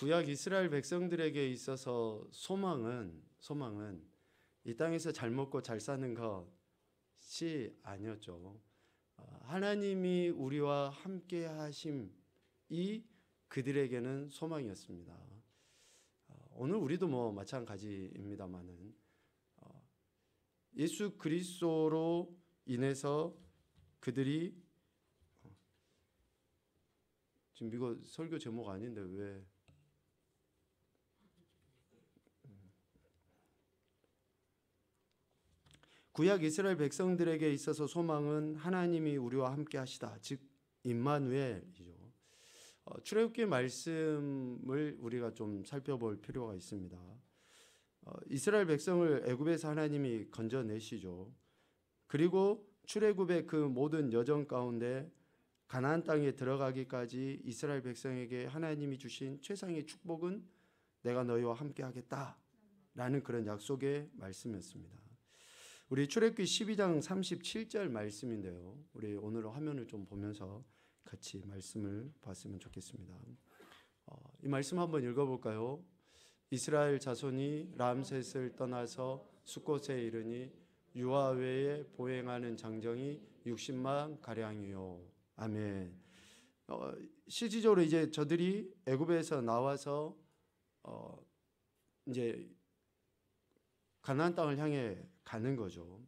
구약 이스라엘 백성들에게 있어서 소망은 이 땅에서 잘 먹고 잘 사는 것이 아니었죠. 하나님이 우리와 함께 하심이 그들에게는 소망이었습니다. 오늘 우리도 마찬가지입니다만은 예수 그리스도로 인해서 그들이 지금 이거 설교 제목 아닌데 왜 구약 이스라엘 백성들에게 있어서 소망은 하나님이 우리와 함께 하시다, 즉 임마누엘이죠. 출애굽기 말씀을 우리가 좀 살펴볼 필요가 있습니다. 이스라엘 백성을 애굽에서 하나님이 건져내시죠. 그리고 출애굽의 그 모든 여정 가운데 가나안 땅에 들어가기까지 이스라엘 백성에게 하나님이 주신 최상의 축복은 내가 너희와 함께 하겠다라는 그런 약속의 말씀이었습니다. 우리 출애굽기 12장 37절 말씀인데요. 우리 오늘 화면을 좀 보면서 같이 말씀을 봤으면 좋겠습니다. 이 말씀 한번 읽어볼까요? 이스라엘 자손이 람셋을 떠나서 숫곳에 이르니 유아 외에 보행하는 장정이 60만 가량이요. 아멘. 실질적으로 이제 저들이 애굽에서 나와서 이제 가나안 땅을 향해 가는 거죠.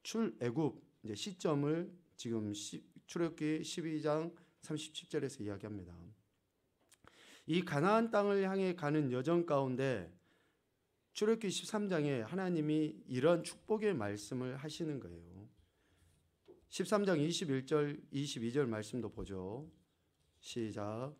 출애굽 이제 시점을 지금 출애굽기 12장 37절에서 이야기합니다. 이 가나안 땅을 향해 가는 여정 가운데 출애굽기 13장에 하나님이 이런 축복의 말씀을 하시는 거예요. 13장 21절 22절 말씀도 보죠. 시작.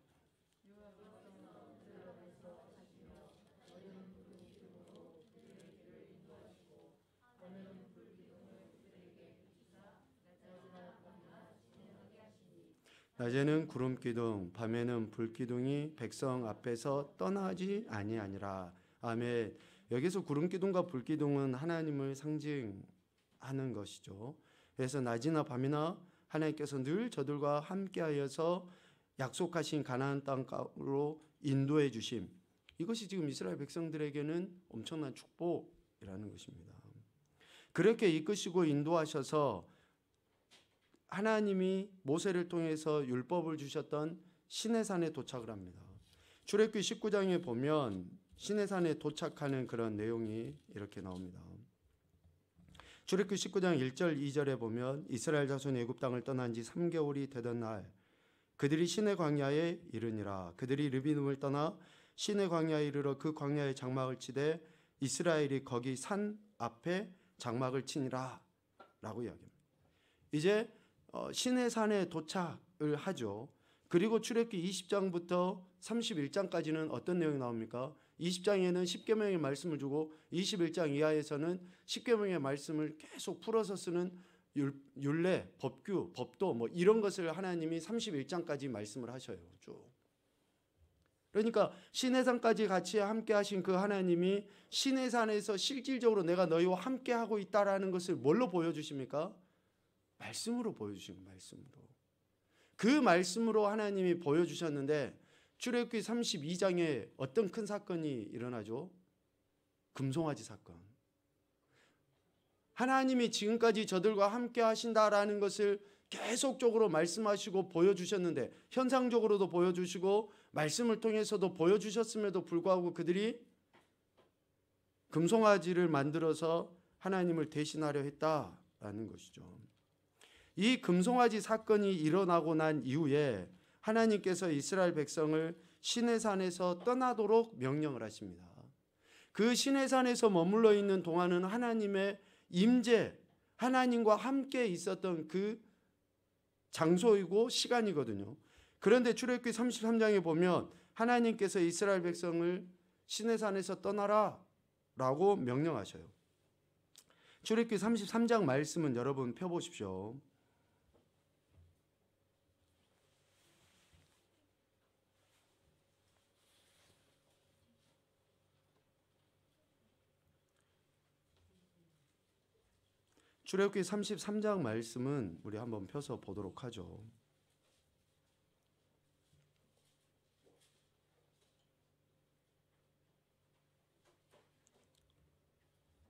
낮에는 구름 기둥, 밤에는 불 기둥이 백성 앞에서 떠나지 아니하니라. 아멘. 여기서 구름 기둥과 불 기둥은 하나님을 상징하는 것이죠. 그래서 낮이나 밤이나 하나님께서 늘 저들과 함께하여서 약속하신 가나안 땅으로 인도해 주심. 이것이 지금 이스라엘 백성들에게는 엄청난 축복이라는 것입니다. 그렇게 이끄시고 인도하셔서 하나님이 모세를 통해서 율법을 주셨던 시내산에 도착을 합니다. 출애굽기 19장에 보면 시내산에 도착하는 그런 내용이 이렇게 나옵니다. 출애굽기 19장 1절 2절에 보면 이스라엘 자손이 애굽 땅을 떠난 지 3개월이 되던 날 그들이 시내 광야에 이르니라. 그들이 르비딤을 떠나 시내 광야에 이르러 그 광야에 장막을 치되 이스라엘이 거기 산 앞에 장막을 치니라 라고 이야기합니다. 이제 시내산에 도착을 하죠. 그리고 출애굽기 20장부터 31장까지는 어떤 내용이 나옵니까? 20장에는 10계명의 말씀을 주고 21장 이하에서는 10계명의 말씀을 계속 풀어서 쓰는 율례, 법규, 법도 이런 것을 하나님이 31장까지 말씀을 하셔요. 쭉. 그러니까 시내산까지 같이 함께 하신 그 하나님이 시내산에서 실질적으로 내가 너희와 함께 하고 있다라는 것을 뭘로 보여주십니까? 말씀으로 보여주신 말씀으로. 그 말씀으로 하나님이 보여주셨는데 출애굽기 32장에 어떤 큰 사건이 일어나죠? 금송아지 사건. 하나님이 지금까지 저들과 함께 하신다라는 것을 계속적으로 말씀하시고 보여주셨는데 현상적으로도 보여주시고 말씀을 통해서도 보여주셨음에도 불구하고 그들이 금송아지를 만들어서 하나님을 대신하려 했다라는 것이죠. 이 금송아지 사건이 일어나고 난 이후에 하나님께서 이스라엘 백성을 시내산에서 떠나도록 명령을 하십니다. 그 시내산에서 머물러 있는 동안은 하나님의 임재, 하나님과 함께 있었던 그 장소이고 시간이거든요. 그런데 출애굽기 33장에 보면 하나님께서 이스라엘 백성을 시내산에서 떠나라 라고 명령하셔요. 출애굽기 33장 말씀은 여러분 펴보십시오. 출애굽기 33장 말씀은 우리 한번 펴서 보도록 하죠.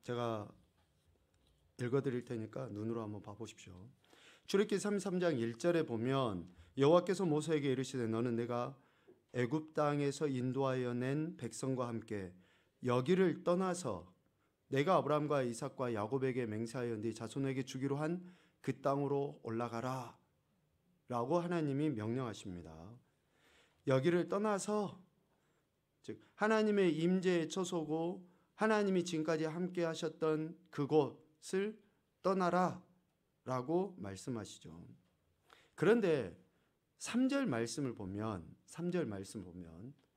제가 읽어드릴 테니까 눈으로 한번 봐보십시오. 출애굽기 33장 1절에 보면 여호와께서 모세에게 이르시되 너는 내가 애굽 땅에서 인도하여 낸 백성과 함께 여기를 떠나서 내가 아브라함과 이삭과 야곱에게 맹세하여 네 자손에게 주기로 한 그 땅으로 올라가라 라고 하나님이 명령하십니다. 여기를 떠나서, 즉 하나님의 임재에 처소고 하나님이 지금까지 함께 하셨던 그곳을 떠나라 라고 말씀하시죠. 그런데 3절 말씀을 보면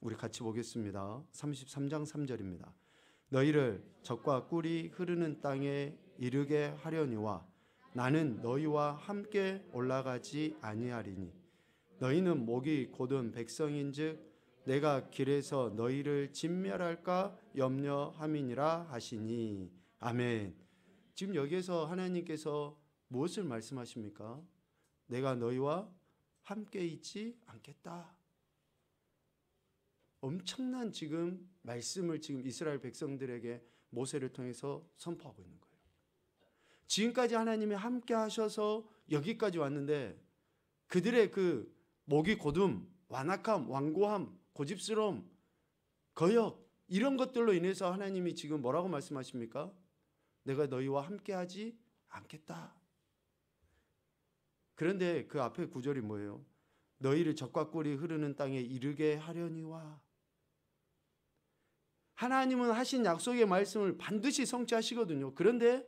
우리 같이 보겠습니다. 33장 3절입니다. 너희를 적과 꿀이 흐르는 땅에 이르게 하려니와 나는 너희와 함께 올라가지 아니하리니 너희는 목이 곧은 백성인즉 내가 길에서 너희를 진멸할까 염려함이니라 하시니. 아멘. 지금 여기에서 하나님께서 무엇을 말씀하십니까? 내가 너희와 함께 있지 않겠다. 엄청난 지금 말씀을 지금 이스라엘 백성들에게 모세를 통해서 선포하고 있는 거예요. 지금까지 하나님이 함께 하셔서 여기까지 왔는데 그들의 그 목이 곧음, 완악함, 완고함, 고집스러움, 거역 이런 것들로 인해서 하나님이 지금 뭐라고 말씀하십니까? 내가 너희와 함께하지 않겠다. 그런데 그 앞에 구절이 뭐예요? 너희를 적과 꿀이 흐르는 땅에 이르게 하려니와. 하나님은 하신 약속의 말씀을 반드시 성취하시거든요. 그런데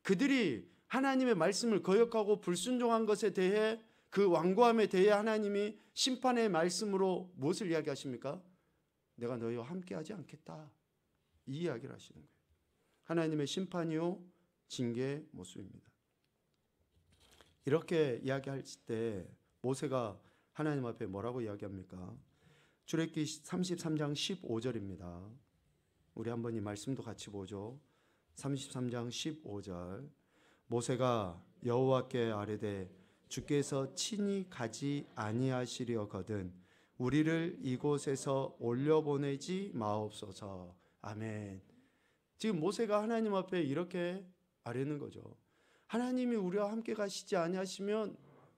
그들이 하나님의 말씀을 거역하고 불순종한 것에 대해 그 완고함에 대해 하나님이 심판의 말씀으로 무엇을 이야기하십니까? 내가 너희와 함께하지 않겠다. 이 이야기를 하시는 거예요. 하나님의 심판이요 징계의 모습입니다. 이렇게 이야기할 때 모세가 하나님 앞에 뭐라고 이야기합니까? 출애굽기 33장 15절입니다. 우리 한번 이 말씀도 같이 보죠. 33장 15절. 모세가 여호와께 아뢰되 주께서 친히 가지 아니하시려거든 우리를 이곳에서 올려보내지 마옵소서. 아멘. 지금 모세가 하나님 앞에 이렇게 아뢰는 거죠. 하나님이 우리와 함께 가시지 아니하시면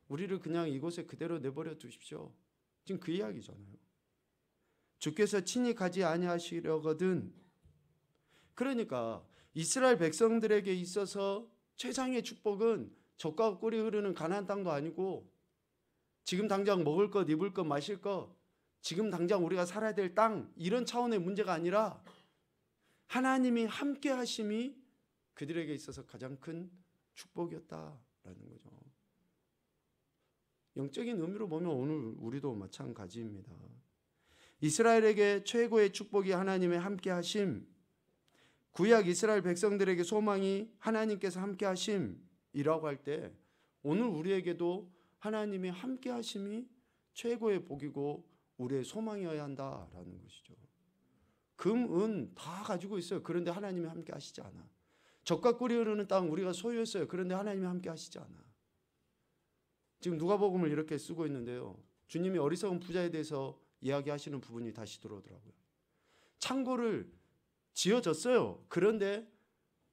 우리를 그냥 이곳에 그대로 내버려 두십시오. 지금 그 이야기잖아요. 주께서 친히 가지 아니하시려거든. 그러니까 이스라엘 백성들에게 있어서 최상의 축복은 젖과 꿀이 흐르는 가나안 땅도 아니고 지금 당장 먹을 것, 입을 것, 마실 것, 지금 당장 우리가 살아야 될 땅 이런 차원의 문제가 아니라 하나님이 함께 하심이 그들에게 있어서 가장 큰 축복이었다라는 거죠. 영적인 의미로 보면 오늘 우리도 마찬가지입니다. 이스라엘에게 최고의 축복이 하나님의 함께 하심, 구약 이스라엘 백성들에게 소망이 하나님께서 함께 하심이라고 할 때 오늘 우리에게도 하나님의 함께 하심이 최고의 복이고 우리의 소망이어야 한다라는 것이죠. 금, 은 다 가지고 있어요. 그런데 하나님이 함께 하시지 않아. 젖과 꿀이 흐르는 땅 우리가 소유했어요. 그런데 하나님이 함께 하시지 않아. 지금 누가복음을 이렇게 쓰고 있는데요. 주님이 어리석은 부자에 대해서 이야기하시는 부분이 다시 들어오더라고요. 창고를 지어졌어요. 그런데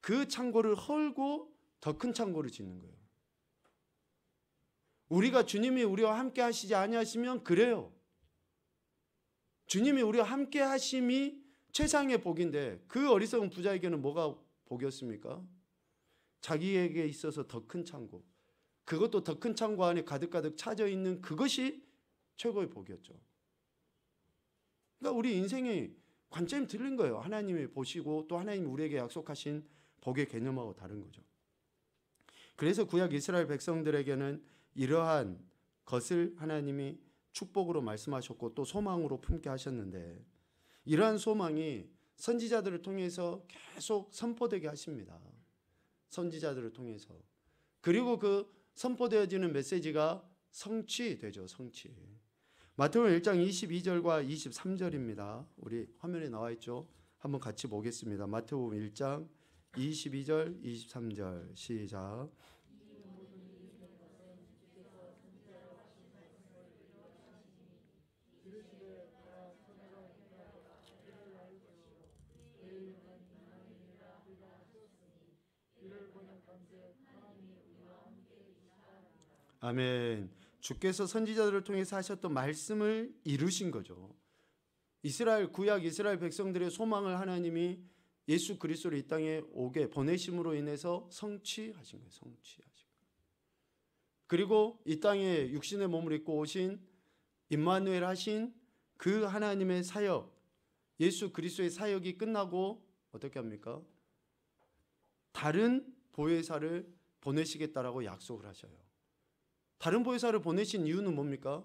그 창고를 헐고 더 큰 창고를 짓는 거예요. 우리가 주님이 우리와 함께 하시지 아니하시면 그래요. 주님이 우리와 함께 하심이 최상의 복인데 그 어리석은 부자에게는 뭐가 복이었습니까? 자기에게 있어서 더 큰 창고, 그것도 더 큰 창고 안에 가득가득 차져 있는 그것이 최고의 복이었죠. 그러니까 우리 인생의 관점이 틀린 거예요. 하나님이 보시고 또 하나님이 우리에게 약속하신 복의 개념하고 다른 거죠. 그래서 구약 이스라엘 백성들에게는 이러한 것을 하나님이 축복으로 말씀하셨고 또 소망으로 품게 하셨는데 이러한 소망이 선지자들을 통해서 계속 선포되게 하십니다. 선지자들을 통해서. 그리고 그 선포되어지는 메시지가 성취되죠. 성취. 마태복음 1장 22절과 23절입니다. 우리 화면에 나와 있죠. 한번 같이 보겠습니다. 마태복음 1장 22절, 23절 시작. 아멘. 주께서 선지자들을 통해서 하셨던 말씀을 이루신 거죠. 이스라엘 구약 이스라엘 백성들의 소망을 하나님이 예수 그리스도를 이 땅에 오게 보내심으로 인해서 성취하신 거예요. 성취하신 거예요. 그리고 이 땅에 육신의 몸을 입고 오신 임마누엘 하신 그 하나님의 사역, 예수 그리스도의 사역이 끝나고 어떻게 합니까? 다른 보혜사를 보내시겠다라고 약속을 하셔요. 다른 보혜사를 보내신 이유는 뭡니까?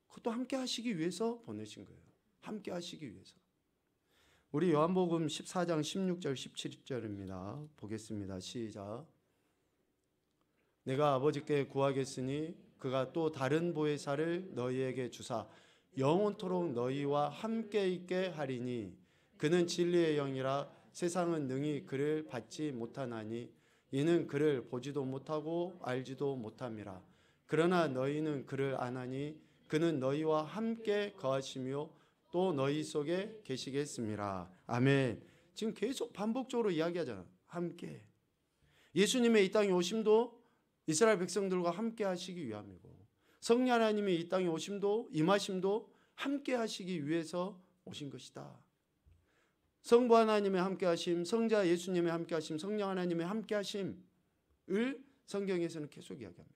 그것도 함께 하시기 위해서 보내신 거예요. 함께 하시기 위해서. 우리 요한복음 14장 16절 17절입니다. 보겠습니다. 시작. 내가 아버지께 구하겠으니 그가 또 다른 보혜사를 너희에게 주사 영원토록 너희와 함께 있게 하리니 그는 진리의 영이라 세상은 능히 그를 받지 못하나니 이는 그를 보지도 못하고 알지도 못함이라. 그러나 너희는 그를 아나니 그는 너희와 함께 거하시며 또 너희 속에 계시겠습니다. 아멘. 지금 계속 반복적으로 이야기하잖아. 함께. 예수님의 이 땅에 오심도 이스라엘 백성들과 함께 하시기 위함이고 성령 하나님의 이 땅에 오심도 임하심도 함께 하시기 위해서 오신 것이다. 성부 하나님의 함께 하심, 성자 예수님의 함께 하심, 성령 하나님의 함께 하심을 성경에서는 계속 이야기합니다.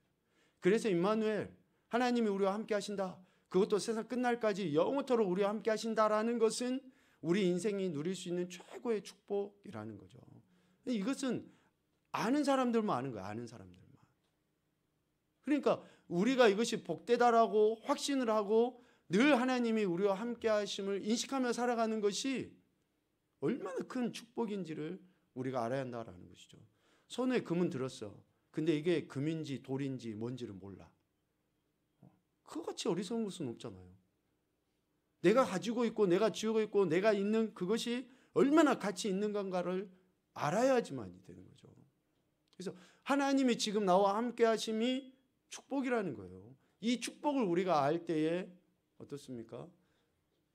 그래서 임마누엘, 하나님이 우리와 함께 하신다. 그것도 세상 끝날까지 영원토록 우리와 함께 하신다라는 것은 우리 인생이 누릴 수 있는 최고의 축복이라는 거죠. 이것은 아는 사람들만 아는 거야. 아는 사람들만. 그러니까 우리가 이것이 복되다라고 확신을 하고 늘 하나님이 우리와 함께 하심을 인식하며 살아가는 것이 얼마나 큰 축복인지를 우리가 알아야 한다라는 것이죠. 손에 금은 들었어. 근데 이게 금인지 돌인지 뭔지를 몰라. 그것같이 어리석은 것은 없잖아요. 내가 가지고 있고 내가 쥐고 있고 내가 있는 그것이 얼마나 가치 있는 건가를 알아야지만이 되는 거죠. 그래서 하나님이 지금 나와 함께 하심이 축복이라는 거예요. 이 축복을 우리가 알 때에 어떻습니까?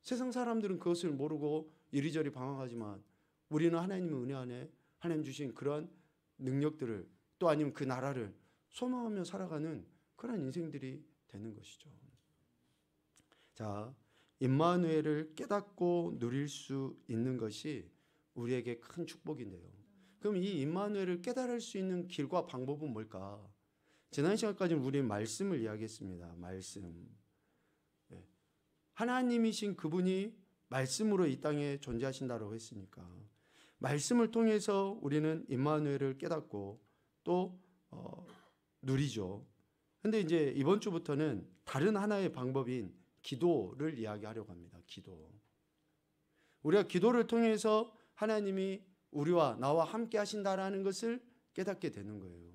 세상 사람들은 그것을 모르고 이리저리 방황하지만 우리는 하나님의 은혜 안에 하나님 주신 그런 능력들을 또 아니면 그 나라를 소망하며 살아가는 그런 인생들이 되는 것이죠. 자, 임마누엘을 깨닫고 누릴 수 있는 것이 우리에게 큰 축복인데요. 그럼 이 임마누엘을 깨달을 수 있는 길과 방법은 뭘까? 지난 시간까지는 우리 말씀을 이야기했습니다. 말씀. 하나님이신 그분이 말씀으로 이 땅에 존재하신다고 했으니까 말씀을 통해서 우리는 임마누엘을 깨닫고 또 누리죠. 근데 이제 이번 주부터는 다른 하나의 방법인 기도를 이야기하려고 합니다. 기도. 우리가 기도를 통해서 하나님이 우리와 나와 함께 하신다라는 것을 깨닫게 되는 거예요.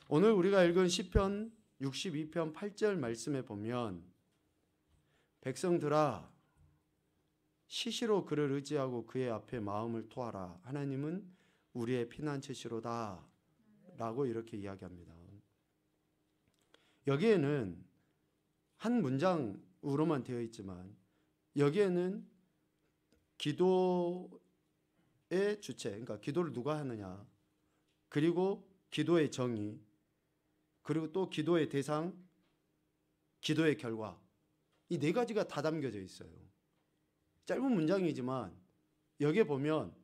오늘 우리가 읽은 시편 62편 8절 말씀에 보면 백성들아 시시로 그를 의지하고 그의 앞에 마음을 토하라. 하나님은 우리의 피난처시로다. 라고 이렇게 이야기합니다. 여기에는 한 문장으로만 되어 있지만 여기에는 기도의 주체, 그러니까 기도를 누가 하느냐, 그리고 기도의 정의, 그리고 또 기도의 대상, 기도의 결과, 이 네 가지가 다 담겨져 있어요. 짧은 문장이지만 여기에 보면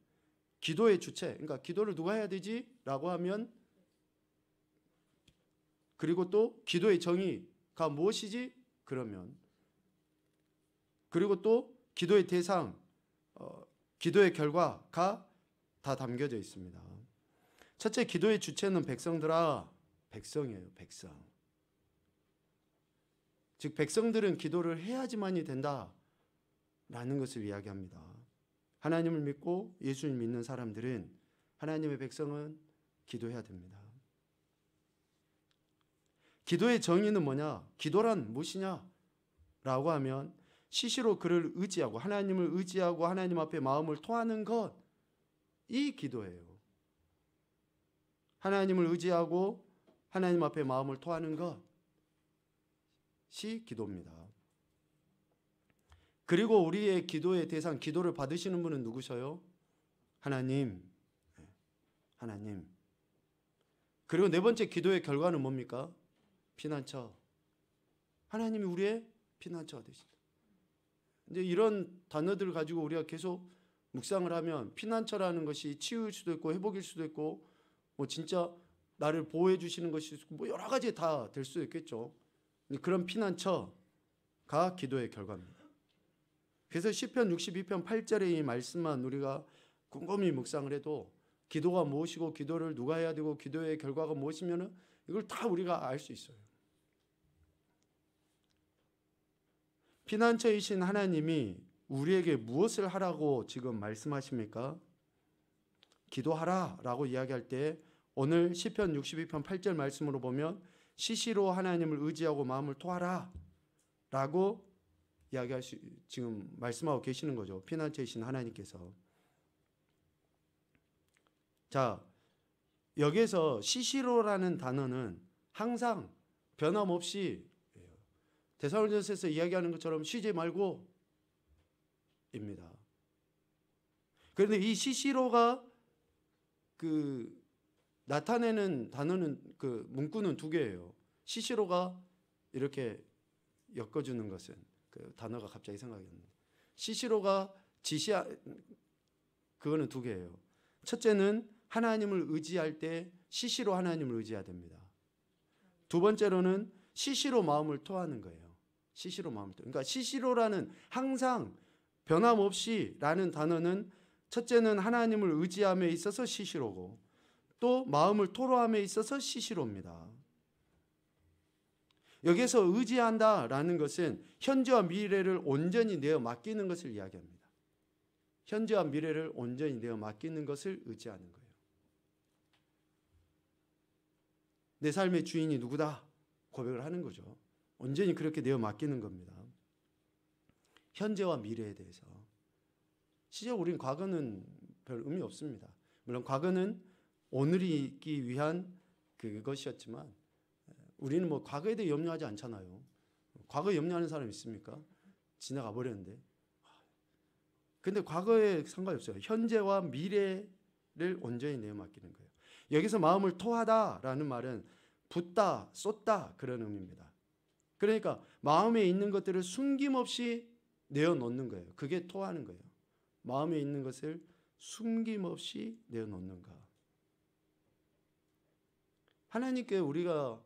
기도의 주체, 그러니까 기도를 누가 해야 되지? 라고 하면 그리고 또 기도의 정의가 무엇이지? 그러면 그리고 또 기도의 대상, 기도의 결과가 다 담겨져 있습니다. 첫째, 기도의 주체는 백성들아, 백성이에요. 백성. 즉 백성들은 기도를 해야지만이 된다라는 것을 이야기합니다. 하나님을 믿고 예수를 믿는 사람들은, 하나님의 백성은 기도해야 됩니다. 기도의 정의는 뭐냐? 기도란 무엇이냐? 라고 하면 시시로 그를 의지하고 하나님을 의지하고 하나님 앞에 마음을 토하는 것, 이 기도예요. 하나님을 의지하고 하나님 앞에 마음을 토하는 것이 기도입니다. 그리고 우리의 기도의 대상, 기도를 받으시는 분은 누구셔요? 하나님. 하나님. 그리고 네 번째 기도의 결과는 뭡니까? 피난처. 하나님이 우리의 피난처가 되신다. 이제 이런 단어들을 가지고 우리가 계속 묵상을 하면 피난처라는 것이 치유일 수도 있고 회복일 수도 있고 뭐 진짜 나를 보호해 주시는 것일 수도 있고 뭐 여러 가지 다 될 수도 있겠죠. 그런 피난처가 기도의 결과입니다. 그래서 시편 62편 8절의 이 말씀만 우리가 곰곰이 묵상을 해도 기도가 무엇이고 기도를 누가 해야 되고 기도의 결과가 무엇이면은 이걸 다 우리가 알 수 있어요. 피난처이신 하나님이 우리에게 무엇을 하라고 지금 말씀하십니까? 기도하라라고 이야기할 때 오늘 시편 62편 8절 말씀으로 보면 시시로 하나님을 의지하고 마음을 토하라라고 지금 말씀하고 계시는 거죠. 피난처이신 하나님께서. 자, 여기서 시시로라는 단어는 항상 변함없이 데살로니가서에서 이야기하는 것처럼 쉬지 말고 입니다. 그런데 이 시시로가 나타내는 단어는 문구는 두 개예요. 시시로가 이렇게 엮어주는 것은 단어가 갑자기 생각이 납니다. 시시로가 그거는 두 개예요. 첫째는 하나님을 의지할 때 시시로 하나님을 의지해야 됩니다. 두 번째로는 시시로 마음을 토하는 거예요. 시시로 마음을 토. 그러니까 시시로라는 항상 변함없이라는 단어는 첫째는 하나님을 의지함에 있어서 시시로고 또 마음을 토로함에 있어서 시시로입니다. 여기서 의지한다라는 것은 현재와 미래를 온전히 내어 맡기는 것을 이야기합니다. 현재와 미래를 온전히 내어 맡기는 것을 의지하는 거예요. 내 삶의 주인이 누구다 고백을 하는 거죠. 온전히 그렇게 내어 맡기는 겁니다. 현재와 미래에 대해서. 실제 우린 과거는 별 의미 없습니다. 물론 과거는 오늘이 있기 위한 그것이었지만 우리는 뭐 과거에 대해 염려하지 않잖아요. 과거에 염려하는 사람 있습니까? 지나가 버렸는데. 근데 과거에 상관이 없어요. 현재와 미래를 온전히 내어 맡기는 거예요. 여기서 마음을 토하다라는 말은 붓다, 쏟다 그런 의미입니다. 그러니까 마음에 있는 것들을 숨김없이 내어놓는 거예요. 그게 토하는 거예요. 마음에 있는 것을 숨김없이 내어놓는가. 하나님께 우리가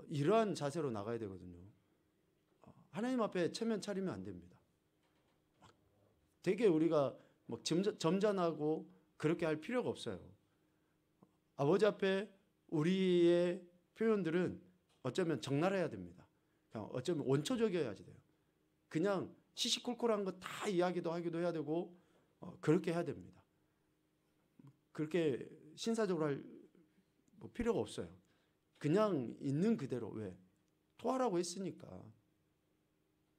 이러한 자세로 나가야 되거든요. 하나님 앞에 체면 차리면 안 됩니다. 되게 우리가 막 점잖하고 그렇게 할 필요가 없어요. 아버지 앞에 우리의 표현들은 어쩌면 적나라해야 됩니다. 그냥 어쩌면 원초적이어야지 돼요. 그냥 시시콜콜한 거 다 이야기도 하기도 해야 되고 그렇게 해야 됩니다. 그렇게 신사적으로 할 필요가 없어요. 그냥 있는 그대로. 왜? 토하라고 했으니까.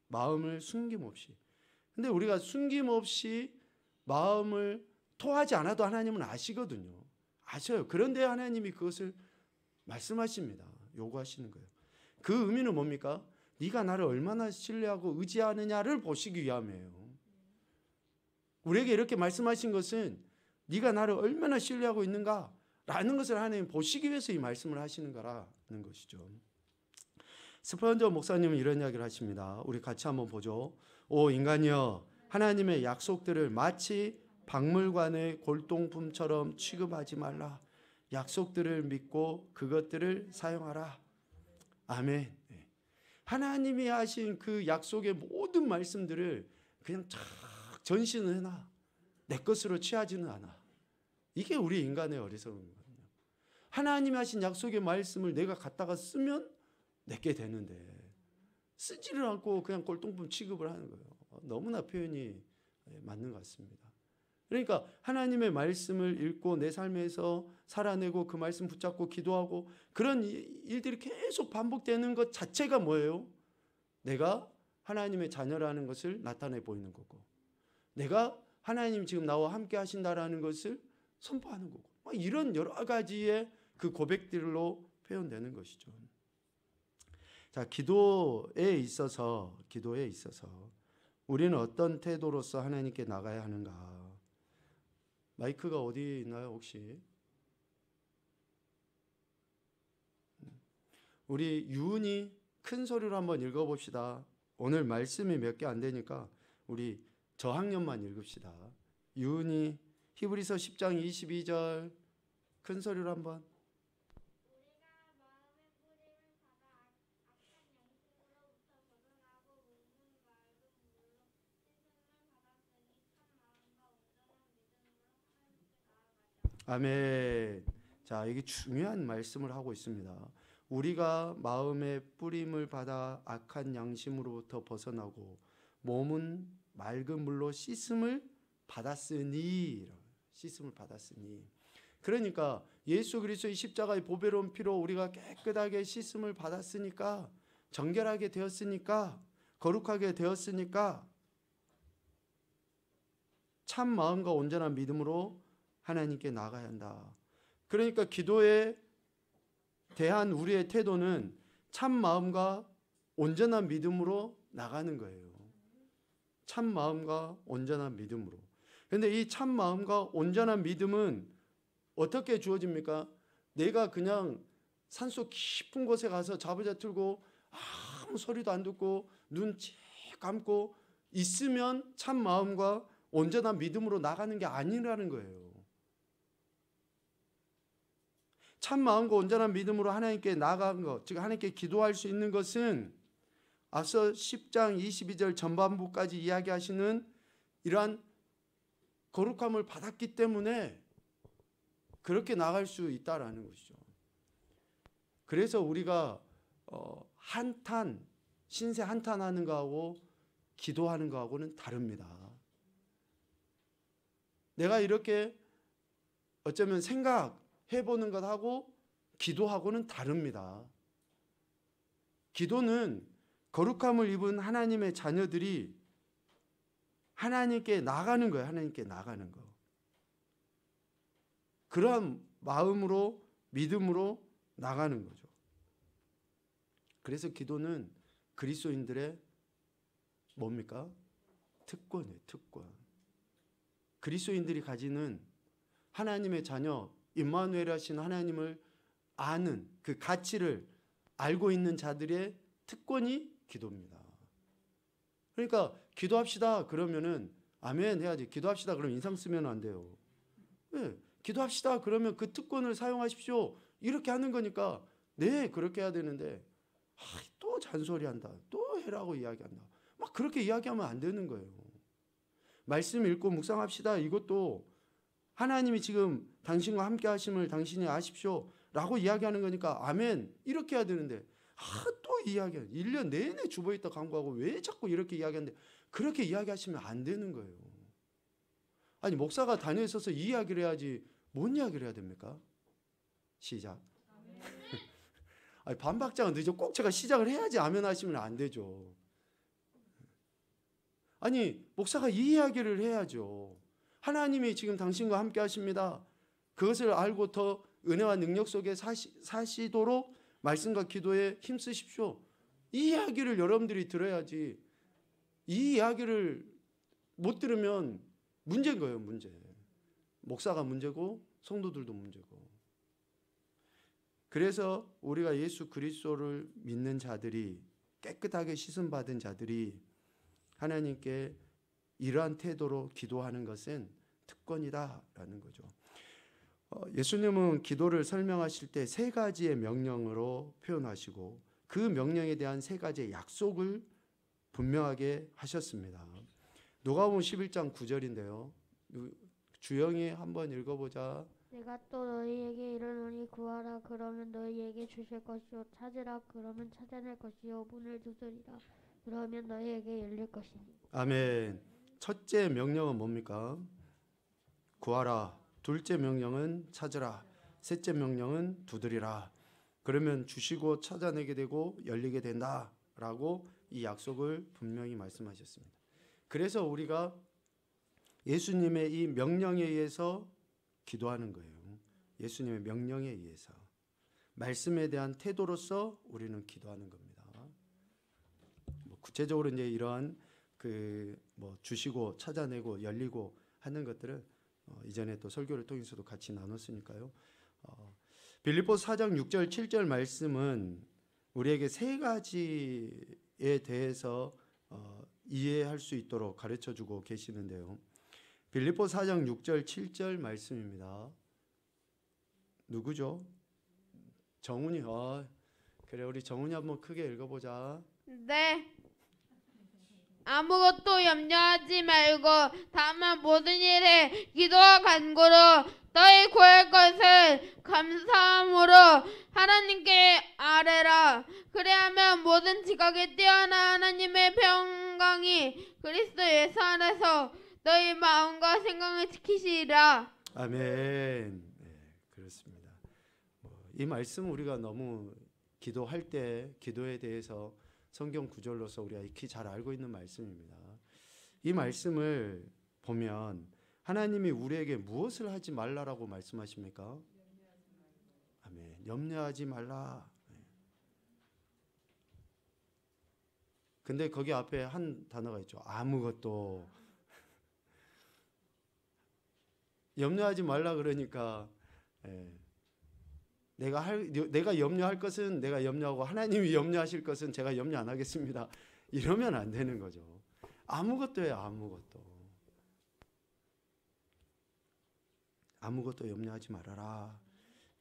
마음을 숨김없이. 근데 우리가 숨김없이 마음을 토하지 않아도 하나님은 아시거든요. 아셔요. 그런데 하나님이 그것을 말씀하십니다. 요구하시는 거예요. 그 의미는 뭡니까? 네가 나를 얼마나 신뢰하고 의지하느냐를 보시기 위함이에요. 우리에게 이렇게 말씀하신 것은 네가 나를 얼마나 신뢰하고 있는가라는 것을 하나님 보시기 위해서 이 말씀을 하시는 거라는 것이죠. 스펄전 목사님은 이런 이야기를 하십니다. 우리 같이 한번 보죠. 오 인간이여, 하나님의 약속들을 마치 박물관의 골동품처럼 취급하지 말라. 약속들을 믿고 그것들을 사용하라. 아멘. 하나님이 하신 그 약속의 모든 말씀들을 그냥 쫙 전신을 해놔. 내 것으로 취하지는 않아. 이게 우리 인간의 어리석음이거든요. 하나님이 하신 약속의 말씀을 내가 갖다가 쓰면 내게 되는데 쓰지를 않고 그냥 골동품 취급을 하는 거예요. 너무나 표현이 맞는 것 같습니다. 그러니까 하나님의 말씀을 읽고 내 삶에서 살아내고 그 말씀 붙잡고 기도하고 그런 일들이 계속 반복되는 것 자체가 뭐예요? 내가 하나님의 자녀라는 것을 나타내 보이는 거고, 내가 하나님 지금 나와 함께 하신다라는 것을 선포하는 거고, 이런 여러 가지의 그 고백들로 표현되는 것이죠. 자, 기도에 있어서 우리는 어떤 태도로서 하나님께 나가야 하는가? 마이크가 어디 있나요, 혹시? 우리 유은이 큰 소리로 한번 읽어봅시다. 오늘 말씀이 몇 개 안 되니까 우리 저학년만 읽읍시다. 유은이 히브리서 10장 22절 큰 소리로 한번. 아멘. 자, 이게 중요한 말씀을 하고 있습니다. 우리가 마음의 뿌림을 받아 악한 양심으로부터 벗어나고 몸은 맑은 물로 씻음을 받았으니. 그러니까 예수 그리스도의 십자가의 보배로운 피로 우리가 깨끗하게 씻음을 받았으니까, 정결하게 되었으니까, 거룩하게 되었으니까 참 마음과 온전한 믿음으로 하나님께 나가야 한다. 그러니까 기도에 대한 우리의 태도는 참 마음과 온전한 믿음으로 나가는 거예요. 참 마음과 온전한 믿음으로. 그런데 이 참 마음과 온전한 믿음은 어떻게 주어집니까? 내가 그냥 산속 깊은 곳에 가서 자부자 틀고 아무 소리도 안 듣고 눈 찌 감고 있으면 참 마음과 온전한 믿음으로 나가는 게 아니라는 거예요. 참 마음과 온전한 믿음으로 하나님께 나아간 것, 즉 하나님께 기도할 수 있는 것은 앞서 10장 22절 전반부까지 이야기하시는 이러한 거룩함을 받았기 때문에 그렇게 나갈 수 있다라는 것이죠. 그래서 우리가 신세 한탄하는 거하고 기도하는 거하고는 다릅니다. 내가 이렇게 어쩌면 생각해보는 것하고 기도하고는 다릅니다. 기도는 거룩함을 입은 하나님의 자녀들이 하나님께 나가는 거예요. 하나님께 나가는 거. 그러한 마음으로, 믿음으로 나가는 거죠. 그래서 기도는 그리스도인들의 뭡니까? 특권이에요. 특권. 그리스도인들이 가지는 하나님의 자녀 임마누엘 하신 하나님을 아는 그 가치를 알고 있는 자들의 특권이 기도입니다. 그러니까 기도합시다 그러면은 아멘 해야지. 기도합시다 그러면 인상 쓰면 안 돼요. 네, 기도합시다 그러면 그 특권을 사용하십시오 이렇게 하는 거니까 네 그렇게 해야 되는데 또 잔소리한다, 또 해라고 이야기한다, 막 그렇게 이야기하면 안 되는 거예요. 말씀 읽고 묵상합시다 이것도 하나님이 지금 당신과 함께 하심을 당신이 아십시오 라고 이야기하는 거니까 아멘 이렇게 해야 되는데 또 이야기해. 1년 내내 주보있다 강구하고 왜 자꾸 이렇게 이야기하는데 그렇게 이야기하시면 안 되는 거예요. 아니 목사가 다녀 있어서 이 이야기를 해야지 뭔 이야기를 해야 됩니까? 시작. 아니 반박자가 늦어. 꼭 제가 시작을 해야지 아멘 하시면 안 되죠. 아니 목사가 이 이야기를 해야죠. 하나님이 지금 당신과 함께 하십니다. 그것을 알고 더 은혜와 능력 속에 사시도록 말씀과 기도에 힘쓰십시오. 이 이야기를 여러분들이 들어야지. 이 이야기를 못 들으면 문제인 거예요. 문제. 목사가 문제고 성도들도 문제고. 그래서 우리가 예수 그리스도를 믿는 자들이, 깨끗하게 씻음받은 자들이 하나님께 이러한 태도로 기도하는 것은 특권이다라는 거죠. 예수님은 기도를 설명하실 때 세 가지의 명령으로 표현하시고 그 명령에 대한 세 가지의 약속을 분명하게 하셨습니다. 누가복음 11장 9절인데요. 주영이 한번 읽어보자. 내가 또 너희에게 이르노니 구하라 그러면 너희에게 주실 것이요 찾으라 그러면 찾아낼 것이요 문을 두드리라 그러면 너희에게 열릴 것이니. 아멘. 첫째 명령은 뭡니까? 구하라. 둘째 명령은 찾으라. 셋째 명령은 두드리라. 그러면 주시고 찾아내게 되고 열리게 된다라고 이 약속을 분명히 말씀하셨습니다. 그래서 우리가 예수님의 이 명령에 의해서 기도하는 거예요. 예수님의 명령에 의해서 말씀에 대한 태도로서 우리는 기도하는 겁니다. 구체적으로 이제 이러한 주시고 찾아내고 열리고 하는 것들을 이전에 또 설교를 통해서도 같이 나눴으니까요. 빌립보서 4장 6절 7절 말씀은 우리에게 세 가지에 대해서 이해할 수 있도록 가르쳐주고 계시는데요. 빌립보 4장 6절 7절 말씀입니다. 누구죠? 정훈이. 그래, 우리 정훈이 한번 크게 읽어보자. 네. 아무것도 염려하지 말고 다만 모든 일에 기도와 간구로 너희 구할 것을 감사함으로 하나님께 아뢰라. 그리하면 모든 지각에 뛰어난 하나님의 평강이 그리스도 예수 안에서 너희 마음과 생각을 지키시리라. 아멘. 네, 그렇습니다. 이 말씀 우리가 너무 기도할 때 기도에 대해서 성경 구절로서 우리가 익히 잘 알고 있는 말씀입니다. 이 말씀을 보면 하나님이 우리에게 무엇을 하지 말라라고 말씀하십니까? 아멘. 염려하지 말라. 근데 거기 앞에 한 단어가 있죠. 아무것도. 염려하지 말라 그러니까 내가 염려할 것은 내가 염려하고 하나님이 염려하실 것은 제가 염려 안 하겠습니다. 이러면 안 되는 거죠. 아무것도예요. 아무것도 염려하지 말아라.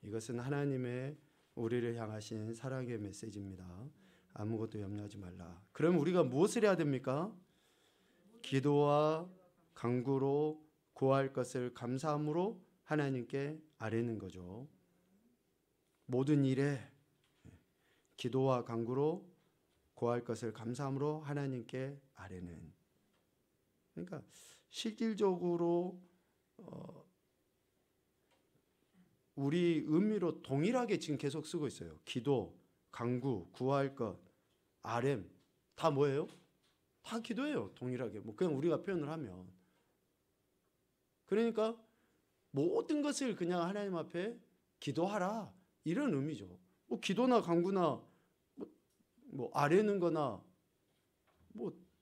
이것은 하나님의 우리를 향하신 사랑의 메시지입니다. 아무것도 염려하지 말라. 그럼 우리가 무엇을 해야 됩니까? 기도와 간구로 구할 것을 감사함으로 하나님께 아뢰는 거죠. 모든 일에 기도와 간구로 구할 것을 감사함으로 하나님께 아뢰는. 그러니까 실질적으로 우리 의미로 동일하게 지금 계속 쓰고 있어요. 기도, 간구, 구할 것, 아뢰m 다 뭐예요? 다 기도예요. 동일하게. 그냥 우리가 표현을 하면. 그러니까 모든 것을 그냥 하나님 앞에 기도하라. 이런 의미죠. 기도나 간구나 아뢰는 거나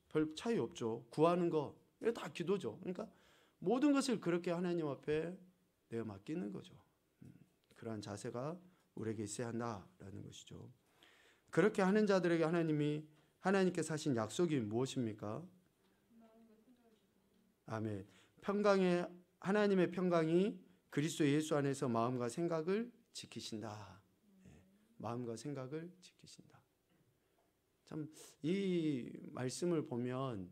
별 차이 없죠. 구하는 거 다 기도죠. 그러니까 모든 것을 그렇게 하나님 앞에 내어 맡기는 거죠. 그러한 자세가 우리에게 있어야 한다라는 것이죠. 그렇게 하는 자들에게 하나님께서 하신 약속이 무엇입니까? 아멘. 하나님의 평강이 그리스도 예수 안에서 마음과 생각을 지키신다. 마음과 생각을 지키신다. 참 이 말씀을 보면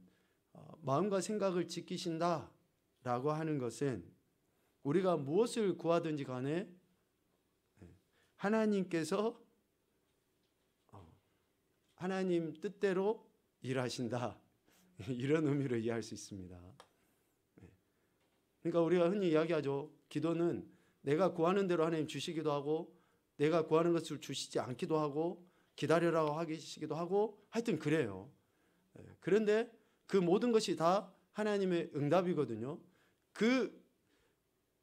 마음과 생각을 지키신다라고 하는 것은 우리가 무엇을 구하든지 간에 하나님께서 하나님 뜻대로 일하신다. 이런 의미로 이해할 수 있습니다. 그러니까 우리가 흔히 이야기하죠. 기도는 내가 구하는 대로 하나님 주시기도 하고 내가 구하는 것을 주시지 않기도 하고 기다려라고 하시기도 하고 하여튼 그래요. 그런데 그 모든 것이 다 하나님의 응답이거든요. 그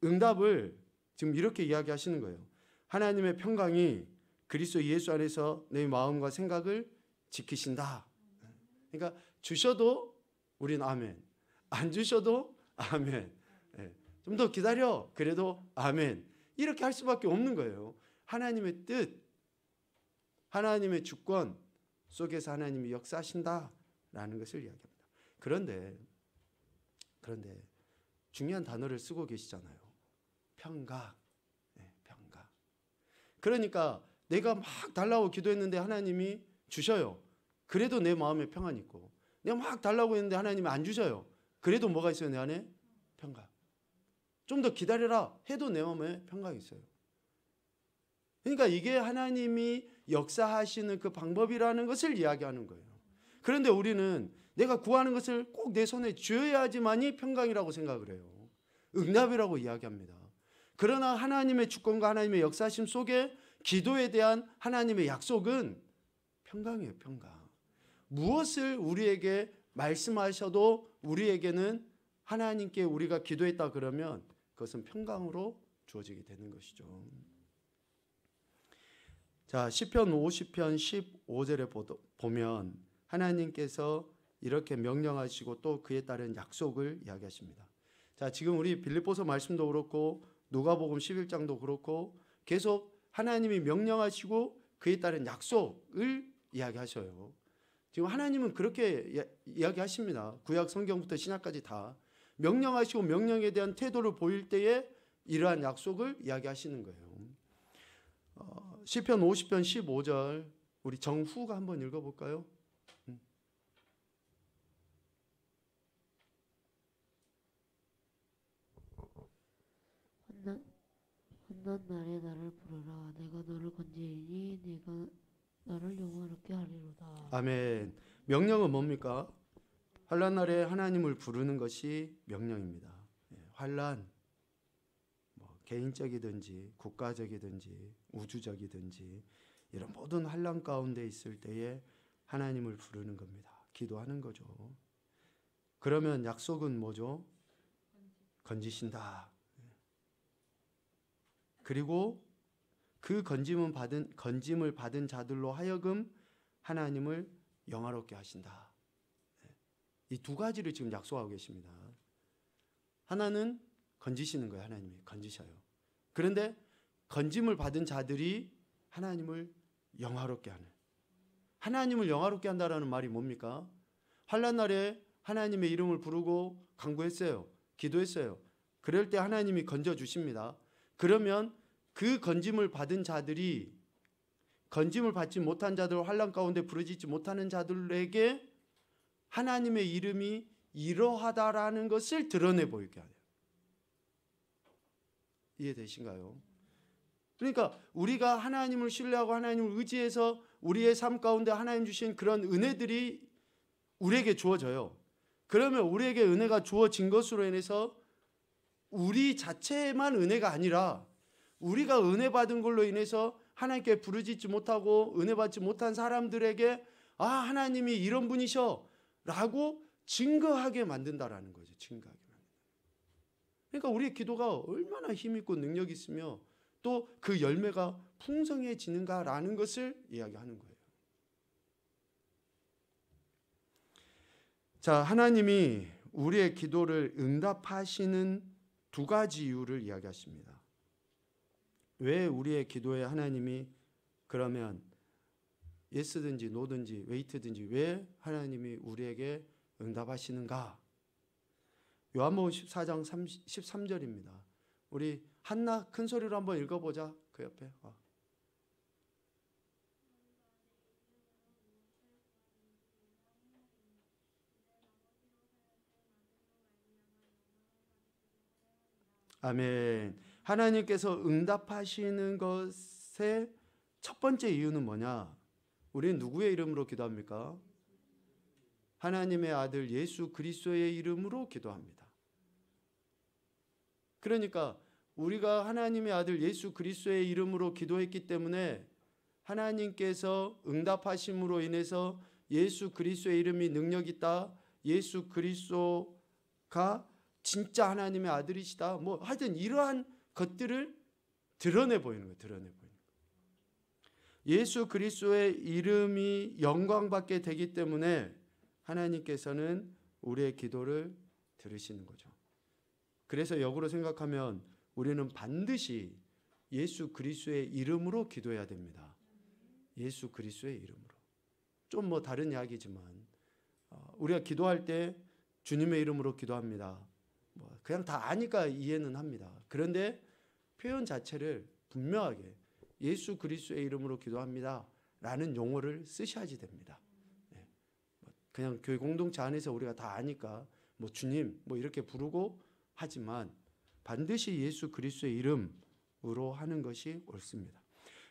응답을 지금 이렇게 이야기하시는 거예요. 하나님의 평강이 그리스도 예수 안에서 내 마음과 생각을 지키신다. 그러니까 주셔도 우린 아멘, 안 주셔도 아멘, 좀 더 기다려 그래도 아멘, 이렇게 할 수밖에 없는 거예요. 하나님의 뜻, 하나님의 주권 속에서 하나님이 역사하신다라는 것을 이야기합니다. 그런데 중요한 단어를 쓰고 계시잖아요. 평강. 평강. 그러니까 내가 막 달라고 기도했는데 하나님이 주셔요. 그래도 내 마음에 평안이 있고, 내가 막 달라고 했는데 하나님이 안 주셔요. 그래도 뭐가 있어요? 내 안에 평강. 좀 더 기다려라 해도 내 마음에 평강이 있어요. 그러니까 이게 하나님이 역사하시는 그 방법이라는 것을 이야기하는 거예요. 그런데 우리는 내가 구하는 것을 꼭 내 손에 쥐어야지만이 평강이라고 생각을 해요. 응답이라고 이야기합니다. 그러나 하나님의 주권과 하나님의 역사심 속에 기도에 대한 하나님의 약속은 평강이에요. 평강. 무엇을 우리에게 말씀하셔도 우리에게는 하나님께 우리가 기도했다 그러면 그것은 평강으로 주어지게 되는 것이죠. 자, 시편 50편 15절에 보면 하나님께서 이렇게 명령하시고 또 그에 따른 약속을 이야기하십니다. 자, 지금 우리 빌립보서 말씀도 그렇고 누가복음 11장도 그렇고 계속 하나님이 명령하시고 그에 따른 약속을 이야기하셔요. 지금 하나님은 그렇게 이야기하십니다. 구약 성경부터 신약까지 다 명령하시고 명령에 대한 태도를 보일 때에 이러한 약속을 이야기하시는 거예요. 시편 50편 15절 우리 정후가 한번 읽어볼까요? 환난 날에 나를 부르라. 내가 너를 건지리니 내가 너를 영화롭게 하리로다. 아멘. 명령은 뭡니까? 환난 날에 하나님을 부르는 것이 명령입니다. 환난, 개인적이든지 국가적이든지 우주적이든지 이런 모든 환난 가운데 있을 때에 하나님을 부르는 겁니다. 기도하는 거죠. 그러면 약속은 뭐죠? 건지신다. 그리고 그 건짐을 받은 자들로 하여금 하나님을 영화롭게 하신다. 이 두 가지를 지금 약속하고 계십니다. 하나는 건지시는 거예요. 하나님이 건지셔요. 그런데 건짐을 받은 자들이 하나님을 영화롭게 하는, 하나님을 영화롭게 한다라는 말이 뭡니까? 환난 날에 하나님의 이름을 부르고 간구했어요. 기도했어요. 그럴 때 하나님이 건져 주십니다. 그러면 그 건짐을 받은 자들이 건짐을 받지 못한 자들, 환난 가운데 부르짖지 못하는 자들에게 하나님의 이름이 이러하다라는 것을 드러내 보이게 하요. 이해되신가요? 그러니까 우리가 하나님을 신뢰하고 하나님을 의지해서 우리의 삶 가운데 하나님 주신 그런 은혜들이 우리에게 주어져요. 그러면 우리에게 은혜가 주어진 것으로 인해서 우리 자체만 은혜가 아니라 우리가 은혜 받은 걸로 인해서 하나님께 부르짖지 못하고 은혜 받지 못한 사람들에게 아, 하나님이 이런 분이셔 라고 증거하게 만든다라는 거죠. 증거하게 만든다. 그러니까 우리의 기도가 얼마나 힘 있고 능력 있으며 또 그 열매가 풍성해지는가라는 것을 이야기하는 거예요. 자, 하나님이 우리의 기도를 응답하시는 두 가지 이유를 이야기하십니다. 왜 우리의 기도에 하나님이 그러면 예스든지 노든지 웨이트든지 왜 하나님이 우리에게 응답하시는가? 요한복음 14장 13절입니다. 우리 한나 큰 소리로 한번 읽어보자. 그 옆에. 아멘. 하나님께서 응답하시는 것의 첫 번째 이유는 뭐냐? 우리는 누구의 이름으로 기도합니까? 하나님의 아들 예수 그리스도의 이름으로 기도합니다. 그러니까 우리가 하나님의 아들 예수 그리스도의 이름으로 기도했기 때문에 하나님께서 응답하심으로 인해서 예수 그리스도의 이름이 능력 있다. 예수 그리스도가 진짜 하나님의 아들이시다. 뭐 하여튼 이러한 것들을 드러내 보이는 거예요. 드러내 보이는 거예요. 예수 그리스도의 이름이 영광받게 되기 때문에 하나님께서는 우리의 기도를 들으시는 거죠. 그래서 역으로 생각하면 우리는 반드시 예수 그리스도의 이름으로 기도해야 됩니다. 예수 그리스도의 이름으로. 좀 뭐 다른 이야기지만 우리가 기도할 때 주님의 이름으로 기도합니다. 뭐 그냥 다 아니까 이해는 합니다. 그런데 표현 자체를 분명하게 예수 그리스도의 이름으로 기도합니다 라는 용어를 쓰셔야지 됩니다. 그냥 교회 공동체 안에서 우리가 다 아니까 뭐 주님 뭐 이렇게 부르고 하지만 반드시 예수 그리스도의 이름으로 하는 것이 옳습니다.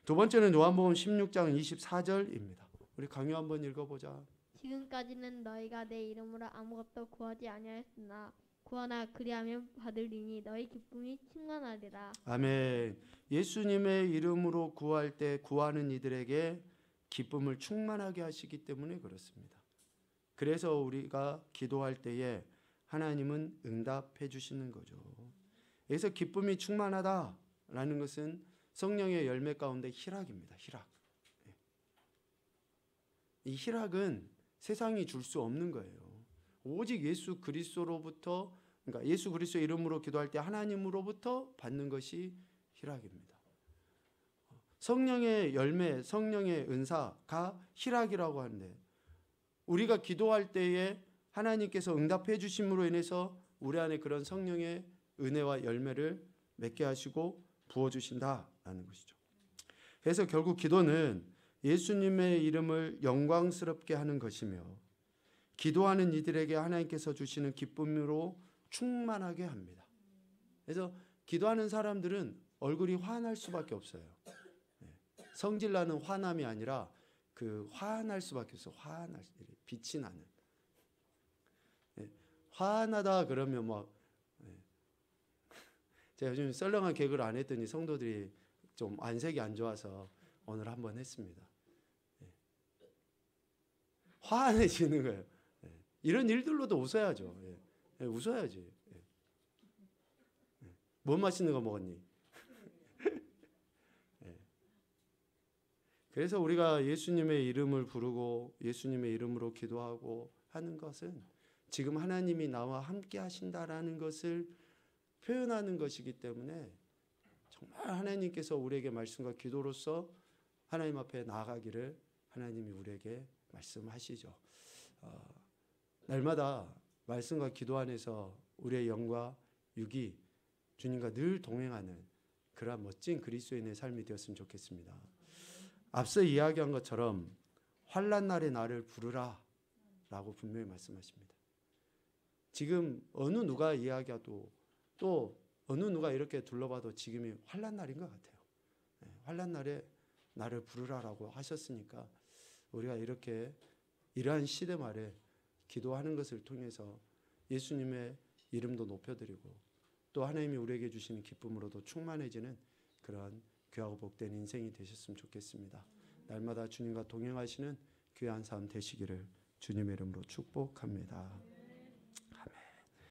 두 번째는 요한복음 16장 24절입니다. 우리 강요 한번 읽어보자. 지금까지는 너희가 내 이름으로 아무것도 구하지 아니하였으나 구하나 그리하면 받으리니 너희 기쁨이 충만하리라. 아멘. 예수님의 이름으로 구할 때 구하는 이들에게 기쁨을 충만하게 하시기 때문에 그렇습니다. 그래서 우리가 기도할 때에 하나님은 응답해 주시는 거죠. 그래서 기쁨이 충만하다라는 것은 성령의 열매 가운데 희락입니다. 희락. 이 희락은 세상이 줄 수 없는 거예요. 오직 예수 그리스도로부터, 그러니까 예수 그리스도의 이름으로 기도할 때 하나님으로부터 받는 것이 희락입니다. 성령의 열매, 성령의 은사가 희락이라고 하는데 우리가 기도할 때에 하나님께서 응답해 주심으로 인해서 우리 안에 그런 성령의 은혜와 열매를 맺게 하시고 부어주신다라는 것이죠. 그래서 결국 기도는 예수님의 이름을 영광스럽게 하는 것이며 기도하는 이들에게 하나님께서 주시는 기쁨으로 충만하게 합니다. 그래서 기도하는 사람들은 얼굴이 환할 수밖에 없어요. 성질나는 화남이 아니라 그 화날 수밖에 없어요. 화날 빛이 나는. 화나다 그러면 막 제가 요즘 썰렁한 개그를 안 했더니 성도들이 좀 안색이 안 좋아서 오늘 한번 했습니다. 화내지는 거예요. 이런 일들로도 웃어야죠. 웃어야지. 뭐 맛있는 거 먹었니? 그래서 우리가 예수님의 이름을 부르고 예수님의 이름으로 기도하고 하는 것은 지금 하나님이 나와 함께 하신다라는 것을 표현하는 것이기 때문에 정말 하나님께서 우리에게 말씀과 기도로서 하나님 앞에 나아가기를 하나님이 우리에게 말씀하시죠. 날마다 말씀과 기도 안에서 우리의 영과 육이 주님과 늘 동행하는 그러한 멋진 그리스도인의 삶이 되었으면 좋겠습니다. 앞서 이야기한 것처럼 환난 날에 나를 부르라 라고 분명히 말씀하십니다. 지금 어느 누가 이야기해도 또 어느 누가 이렇게 둘러봐도 지금이 환난 날인 것 같아요. 환난 날에 나를 부르라라고 하셨으니까 우리가 이렇게 이러한 시대 말에 기도하는 것을 통해서 예수님의 이름도 높여드리고 또 하나님이 우리에게 주시는 기쁨으로도 충만해지는 그러한 귀하고 복된 인생이 되셨으면 좋겠습니다. 날마다 주님과 동행하시는 귀한 삶 되시기를 주님의 이름으로 축복합니다.